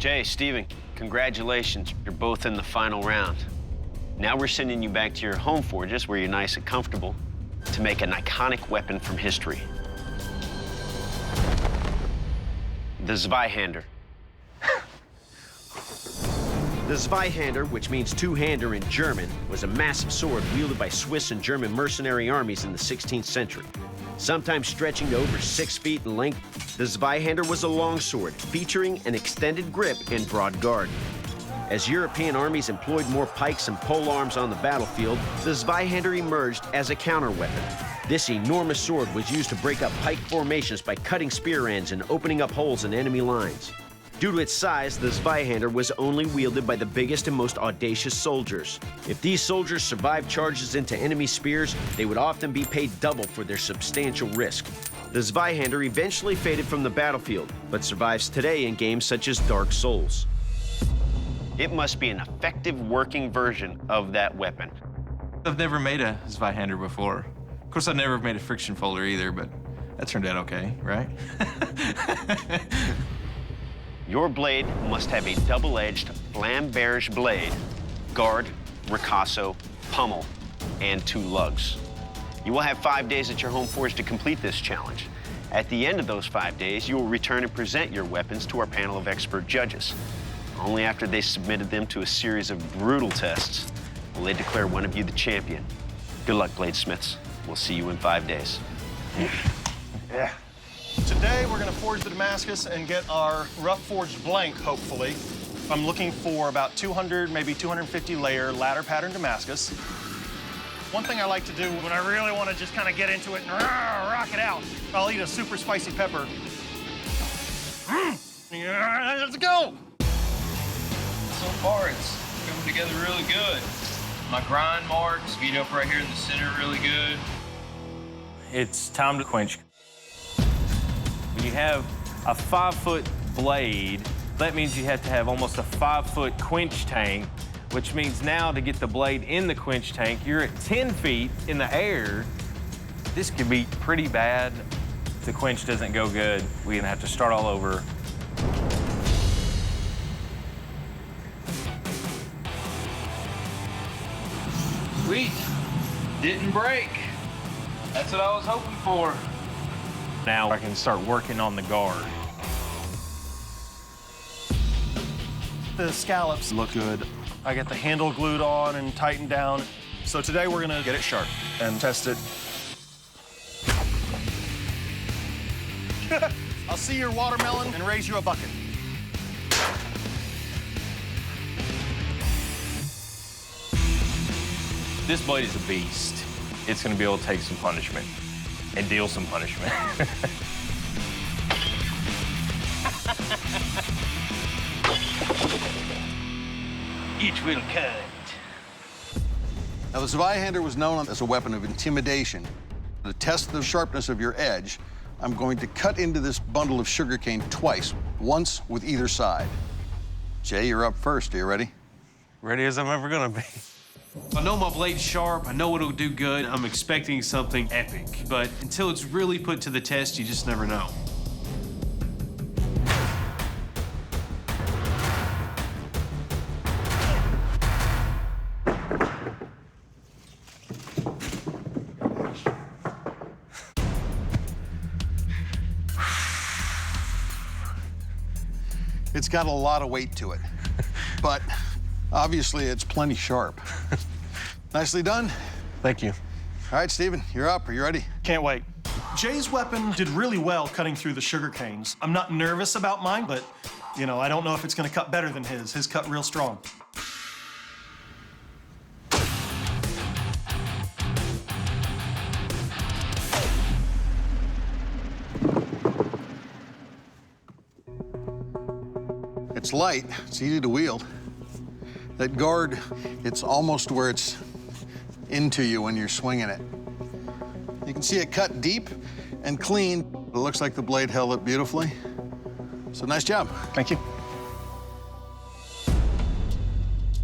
Jay, Steven, congratulations. You're both in the final round. Now we're sending you back to your home forges where you're nice and comfortable to make an iconic weapon from history. The Zweihander. The Zweihander, which means two-hander in German, was a massive sword wielded by Swiss and German mercenary armies in the 16th century. Sometimes stretching to over 6 feet in length, the Zweihander was a longsword featuring an extended grip and broad guard. As European armies employed more pikes and polearms on the battlefield, the Zweihander emerged as a counterweapon. This enormous sword was used to break up pike formations by cutting spear ends and opening up holes in enemy lines. Due to its size, the Zweihander was only wielded by the biggest and most audacious soldiers. If these soldiers survived charges into enemy spears, they would often be paid double for their substantial risk. The Zweihander eventually faded from the battlefield, but survives today in games such as Dark Souls. It must be an effective working version of that weapon. I've never made a Zweihander before. Of course, I've never made a friction folder either, but that turned out okay, right? Your blade must have a double-edged flamberge blade, guard, ricasso, pommel, and 2 lugs. You will have 5 days at your home forge to complete this challenge. At the end of those 5 days, you will return and present your weapons to our panel of expert judges. Only after they submitted them to a series of brutal tests will they declare one of you the champion. Good luck, bladesmiths. We'll see you in 5 days. Yeah. Today, we're gonna forge the Damascus and get our rough forged blank, hopefully. I'm looking for about 200, maybe 250 layer ladder pattern Damascus. One thing I like to do when I really want to just kind of get into it and rock it out, I'll eat a super spicy pepper. Yeah, let's go! So far, it's coming together really good. My grind marks, beat up right here in the center really good. It's time to quench. When you have a 5-foot blade, that means you have to have almost a 5-foot quench tank, which means now to get the blade in the quench tank, you're at 10 feet in the air. This could be pretty bad. If the quench doesn't go good, we're gonna have to start all over. Sweet. Didn't break. That's what I was hoping for. Now I can start working on the guard. The scallops look good. I got the handle glued on and tightened down. So today we're gonna get it sharp and test it. I'll see your watermelon and raise you a bucket. This blade is a beast. It's gonna be able to take some punishment and deal some punishment. Each will cut. Now, the Zweihander was known as a weapon of intimidation. To test the sharpness of your edge, I'm going to cut into this bundle of sugarcane twice, once with either side. Jay, you're up first. Are you ready? Ready as I'm ever gonna be. I know my blade's sharp, I know it'll do good, I'm expecting something epic. But until it's really put to the test, you just never know. It's got a lot of weight to it, but obviously it's plenty sharp. Nicely done. Thank you. All right, Steven, you're up. Are you ready? Can't wait. Jay's weapon did really well cutting through the sugar canes. I'm not nervous about mine, but, you know, I don't know if it's gonna cut better than his. His cut real strong. It's light, it's easy to wield. That guard, it's almost where it's into you when you're swinging it. You can see it cut deep and clean. It looks like the blade held it beautifully. So nice job. Thank you.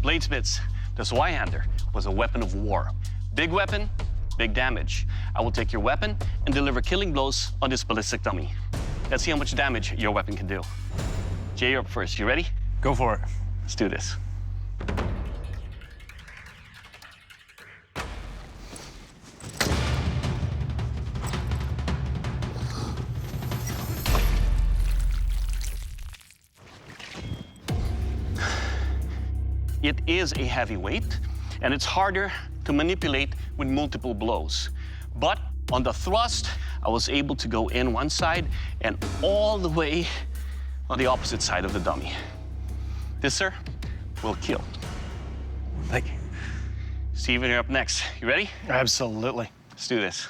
Bladesmiths, the Zweihander was a weapon of war. Big weapon, big damage. I will take your weapon and deliver killing blows on this ballistic dummy. Let's see how much damage your weapon can do. Jay, you're up first. You ready? Go for it. Let's do this. It is a heavy weight, and it's harder to manipulate with multiple blows. But on the thrust, I was able to go in one side and all the way on the opposite side of the dummy. This, sir, will kill. Thank you. Steven, you're up next. You ready? Absolutely. Let's do this.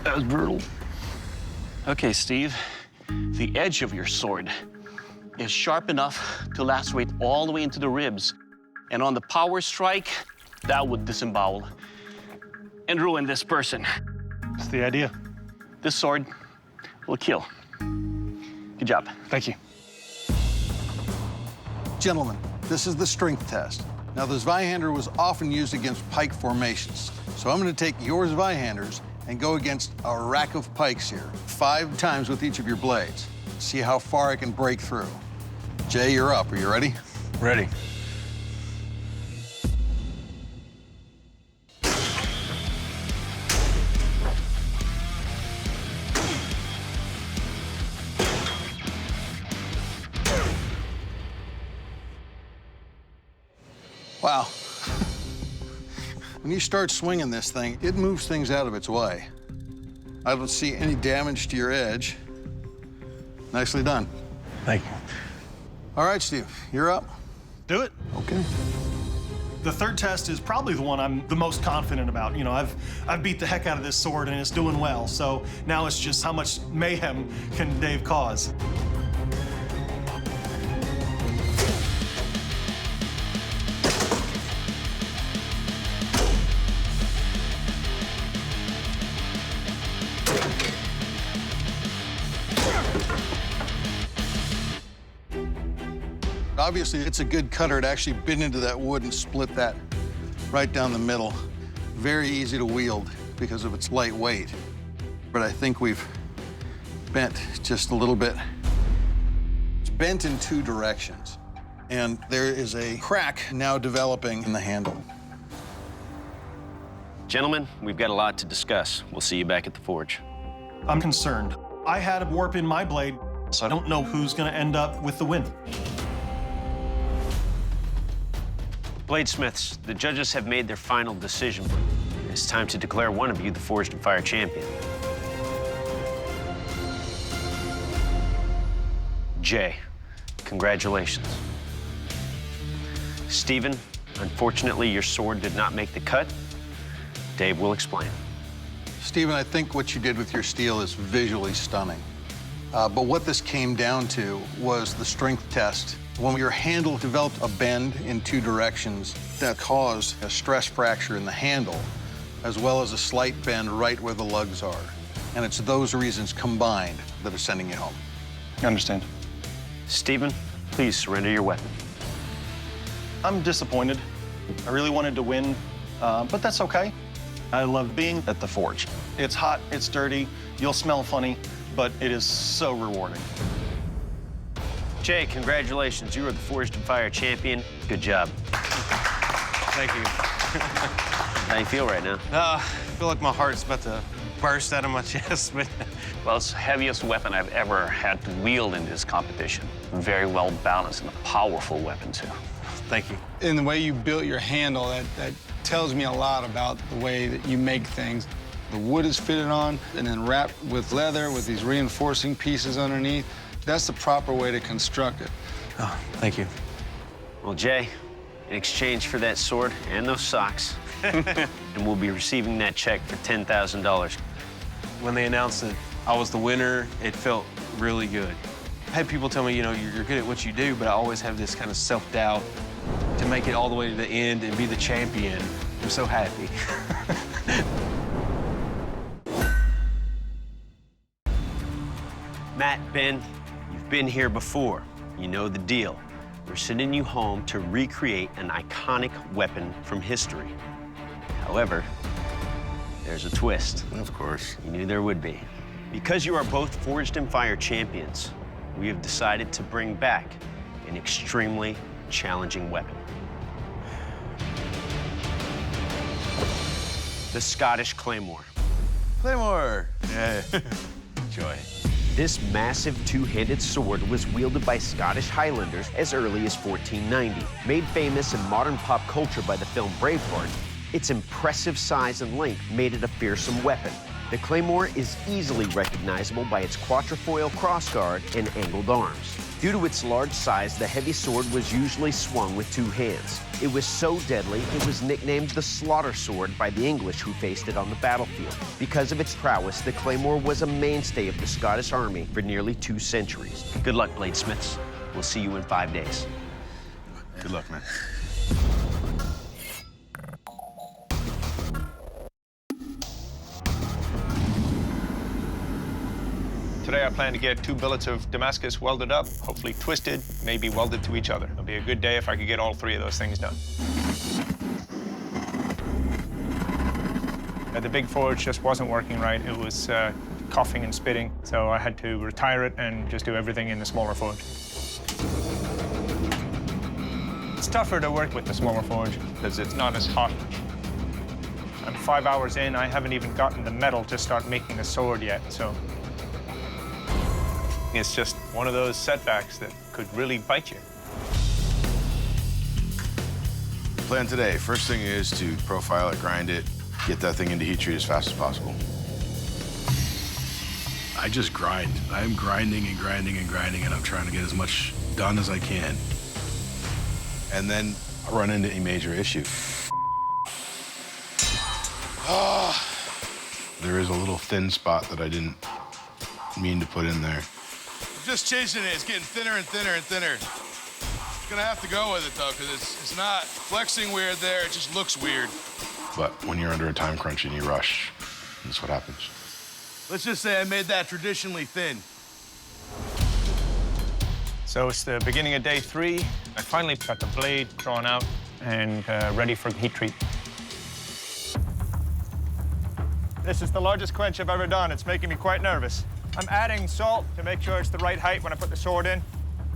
That was brutal. Okay, Steve, the edge of your sword is sharp enough to lacerate all the way into the ribs. And on the power strike, that would disembowel and ruin this person. That's the idea. This sword will kill. Good job. Thank you. Gentlemen, this is the strength test. Now, the Zweihander was often used against pike formations. So I'm going to take your Zweihanders and go against a rack of pikes here, 5 times with each of your blades. See how far I can break through. Jay, you're up. Are you ready? Ready. Wow. When you start swinging this thing, it moves things out of its way. I don't see any damage to your edge. Nicely done. Thank you. All right, Steve, you're up. Do it. Okay. The third test is probably the one I'm the most confident about. You know, I've beat the heck out of this sword and it's doing well. So now it's just how much mayhem can Dave cause. Obviously, it's a good cutter. It actually bit into that wood and split that right down the middle. Very easy to wield because of its light weight. But I think we've bent just a little bit. It's bent in 2 directions. And there is a crack now developing in the handle. Gentlemen, we've got a lot to discuss. We'll see you back at the forge. I'm concerned. I had a warp in my blade, so I don't know who's going to end up with the win. Bladesmiths, the judges have made their final decision. It's time to declare one of you the Forged and Fire champion. Jay, congratulations. Stephen, unfortunately, your sword did not make the cut. Dave will explain. Stephen, I think what you did with your steel is visually stunning. But what this came down to was the strength test. When your handle developed a bend in 2 directions, that caused a stress fracture in the handle, as well as a slight bend right where the lugs are. And it's those reasons combined that are sending you home. I understand. Stephen, please surrender your weapon. I'm disappointed. I really wanted to win, but that's okay. I love being at the forge. It's hot, it's dirty, you'll smell funny, but it is so rewarding. Jay, congratulations. You are the Forged and Fire champion. Good job. Thank you. How you feel right now? I feel like my heart's about to burst out of my chest, but Well, it's the heaviest weapon I've ever had to wield in this competition. Very well balanced and a powerful weapon, too. thank you. In the way you built your handle, that tells me a lot about the way that you make things. The wood is fitted on and then wrapped with leather with these reinforcing pieces underneath. That's the proper way to construct it. Oh, thank you. Well, Jay, in exchange for that sword and those socks, and we'll be receiving that check for $10,000. When they announced that I was the winner, it felt really good. I had people tell me, you know, you're good at what you do, but I always have this kind of self-doubt to make it all the way to the end and be the champion. I'm so happy. Matt, Ben, you've been here before. You know the deal. We're sending you home to recreate an iconic weapon from history. However, there's a twist. Of course. You knew there would be. Because you are both Forged in Fire champions, we have decided to bring back an extremely challenging weapon. The Scottish Claymore. Claymore! Yeah. Enjoy. This massive two-handed sword was wielded by Scottish Highlanders as early as 1490. Made famous in modern pop culture by the film Braveheart, its impressive size and length made it a fearsome weapon. The Claymore is easily recognizable by its quatrefoil crossguard and angled arms. Due to its large size, the heavy sword was usually swung with two hands. It was so deadly, it was nicknamed the Slaughter Sword by the English who faced it on the battlefield. Because of its prowess, the Claymore was a mainstay of the Scottish army for nearly 2 centuries. Good luck, bladesmiths. We'll see you in 5 days. Good luck, man. Today I plan to get 2 billets of Damascus welded up, hopefully twisted, maybe welded to each other. It'll be a good day if I could get all 3 of those things done. The big forge just wasn't working right. It was coughing and spitting, so I had to retire it and just do everything in the smaller forge. It's tougher to work with the smaller forge because it's not as hot. I'm 5 hours in, I haven't even gotten the metal to start making the sword yet, so it's just one of those setbacks that could really bite you. Plan today, first thing is to profile it, grind it, get that thing into heat treat as fast as possible. I just grind. I'm grinding and grinding and grinding, and I'm trying to get as much done as I can. And then I run into a major issue. There is a little thin spot that I didn't mean to put in there. Just chasing it. It's getting thinner and thinner and thinner. Gonna have to go with it, though, because it's not flexing weird there. It just looks weird. But when you're under a time crunch and you rush, that's what happens. Let's just say I made that traditionally thin. So it's the beginning of day 3. I finally got the blade drawn out and ready for heat treat. This is the largest quench I've ever done. It's making me quite nervous. I'm adding salt to make sure it's the right height when I put the sword in.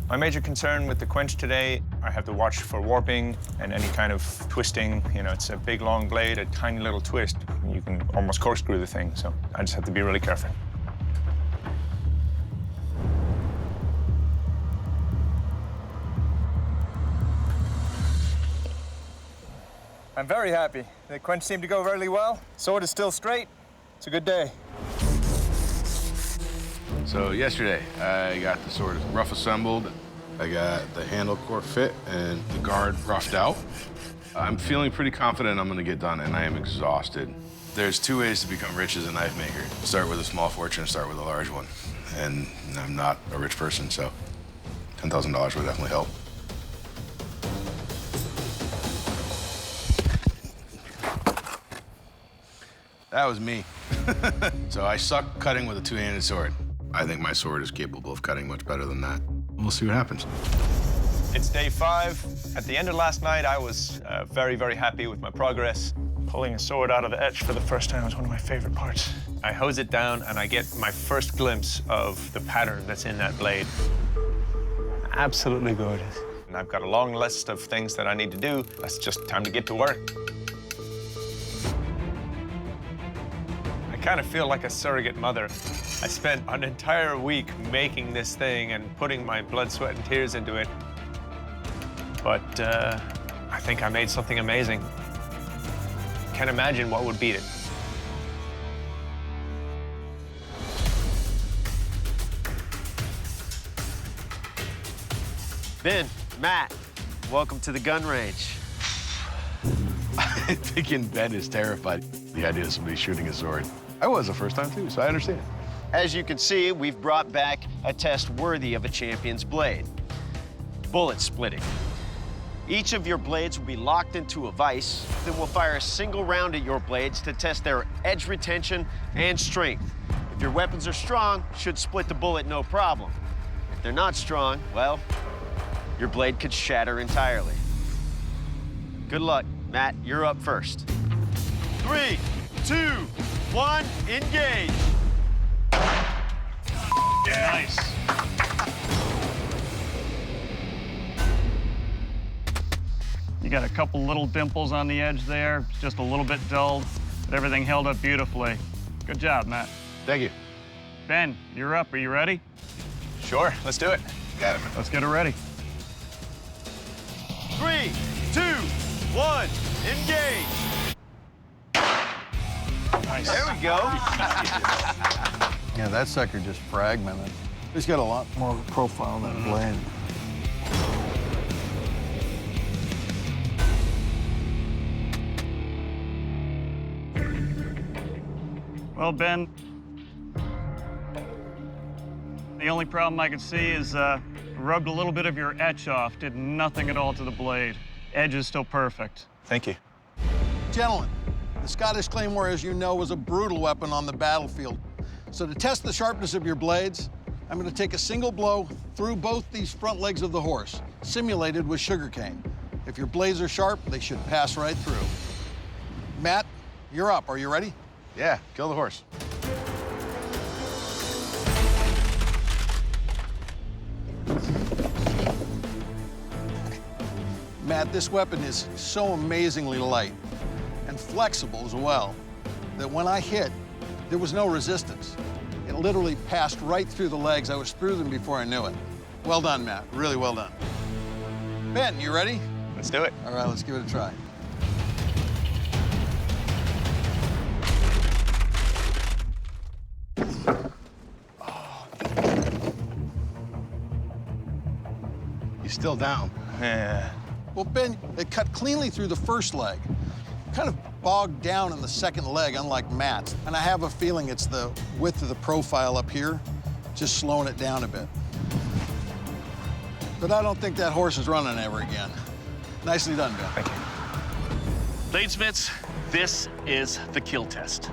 My major concern with the quench today, I have to watch for warping and any kind of twisting. You know, it's a big, long blade, a tiny little twist. You can almost corkscrew the thing, so I just have to be really careful. I'm very happy. The quench seemed to go really well. Sword is still straight. It's a good day. So yesterday, I got the sword rough assembled. I got the handle core fit and the guard roughed out. I'm feeling pretty confident I'm gonna get done, and I am exhausted. There's 2 ways to become rich as a knife maker. Start with a small fortune, start with a large one. And I'm not a rich person, so $10,000 would definitely help. That was me. So I suck cutting with a 2-handed sword. I think my sword is capable of cutting much better than that. We'll see what happens. It's day 5. At the end of last night, I was very, very happy with my progress. Pulling a sword out of the etch for the first time was one of my favorite parts. I hose it down, and I get my first glimpse of the pattern that's in that blade. Absolutely gorgeous. And I've got a long list of things that I need to do. It's just time to get to work. I kind of feel like a surrogate mother. I spent an entire week making this thing and putting my blood, sweat, and tears into it. But I think I made something amazing. Can't imagine what would beat it. Ben, Matt, welcome to the gun range. I think in Ben is terrified. The idea of somebody shooting a sword. I was the first time, too, so I understand. As you can see, we've brought back a test worthy of a champion's blade. Bullet splitting. Each of your blades will be locked into a vise. Then we'll fire a single round at your blades to test their edge retention and strength. If your weapons are strong, should split the bullet no problem. If they're not strong, well, your blade could shatter entirely. Good luck. Matt, you're up first. 3, 2, 1, engage. Nice. You got a couple little dimples on the edge there, just a little bit dulled, but everything held up beautifully. Good job, Matt. Thank you. Ben, you're up. Are you ready? Sure, let's do it. Got it. Let's get it ready. 3, 2, 1, engage. Nice. There we go. Yeah, that sucker just fragmented. He's got a lot more profile than a blade. Well, Ben, the only problem I could see is rubbed a little bit of your etch off, did nothing at all to the blade. Edge is still perfect. Thank you. Gentlemen, the Scottish Claymore, as you know, was a brutal weapon on the battlefield. So to test the sharpness of your blades, I'm going to take a single blow through both these front legs of the horse, simulated with sugarcane. If your blades are sharp, they should pass right through. Matt, you're up. Are you ready? Yeah, kill the horse. Matt, this weapon is so amazingly light and flexible as well that when I hit, there was no resistance. It literally passed right through the legs. I was through them before I knew it. Well done, Matt. Really well done. Ben, you ready? Let's do it. All right, let's give it a try. He's still down. Yeah. Well, Ben, it cut cleanly through the first leg. Kind of bogged down in the second leg, unlike Matt's. And I have a feeling it's the width of the profile up here, just slowing it down a bit. But I don't think that horse is running ever again. Nicely done, Ben. Thank you. Bladesmiths, this is the kill test.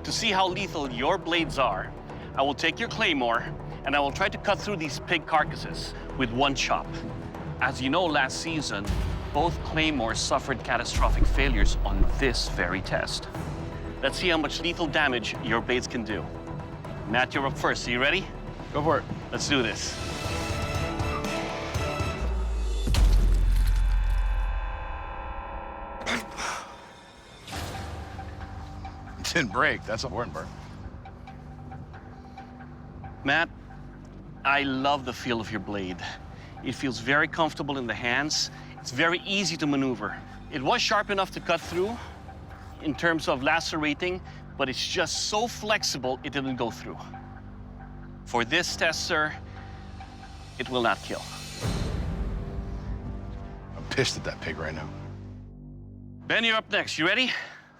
To see how lethal your blades are, I will take your claymore and I will try to cut through these pig carcasses with one chop. As you know, last season, both claymores suffered catastrophic failures on this very test. Let's see how much lethal damage your blades can do. Matt, you're up first. Are you ready? Go for it. Let's do this. It didn't break. That's the important part. Matt, I love the feel of your blade. It feels very comfortable in the hands. It's very easy to maneuver. It was sharp enough to cut through in terms of lacerating, but it's just so flexible it didn't go through. For this test, sir, it will not kill. I'm pissed at that pig right now. Ben, you're up next. You ready?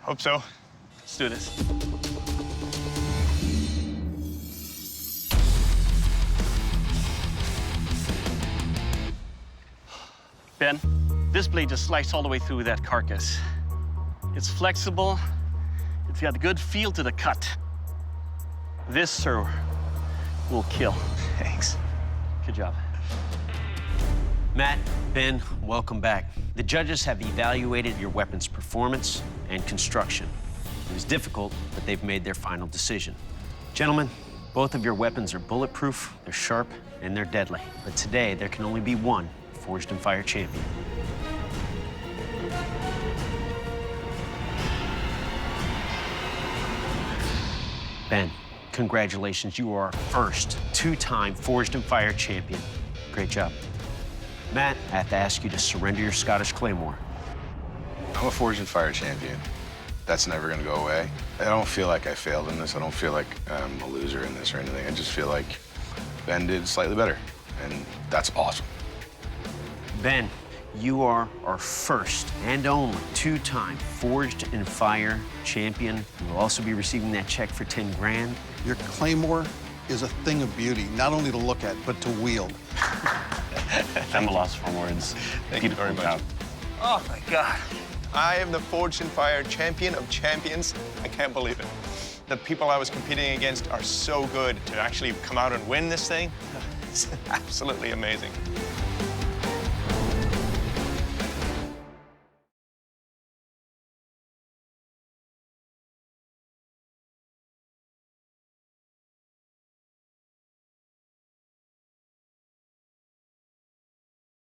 Hope so. Let's do this. Ben, this blade just sliced all the way through that carcass. It's flexible. It's got a good feel to the cut. This, sir, will kill. Thanks. Good job. Matt, Ben, welcome back. The judges have evaluated your weapon's performance and construction. It was difficult, but they've made their final decision. Gentlemen, both of your weapons are bulletproof, they're sharp, and they're deadly. But today, there can only be one Forged in Fire champion. Ben, congratulations. You are our first two-time Forged in Fire champion. Great job. Matt, I have to ask you to surrender your Scottish Claymore. I'm a Forged in Fire champion. That's never gonna go away. I don't feel like I failed in this. I don't feel like I'm a loser in this or anything. I just feel like Ben did slightly better, and that's awesome. Ben, you are our first and only two-time Forged in Fire champion. You will also be receiving that check for 10 grand. Your Claymore is a thing of beauty, not only to look at, but to wield. I'm a loss for words. Thank you very much. Oh, my God. I am the Forged in Fire champion of champions. I can't believe it. The people I was competing against are so good. To actually come out and win this thing, It's absolutely amazing.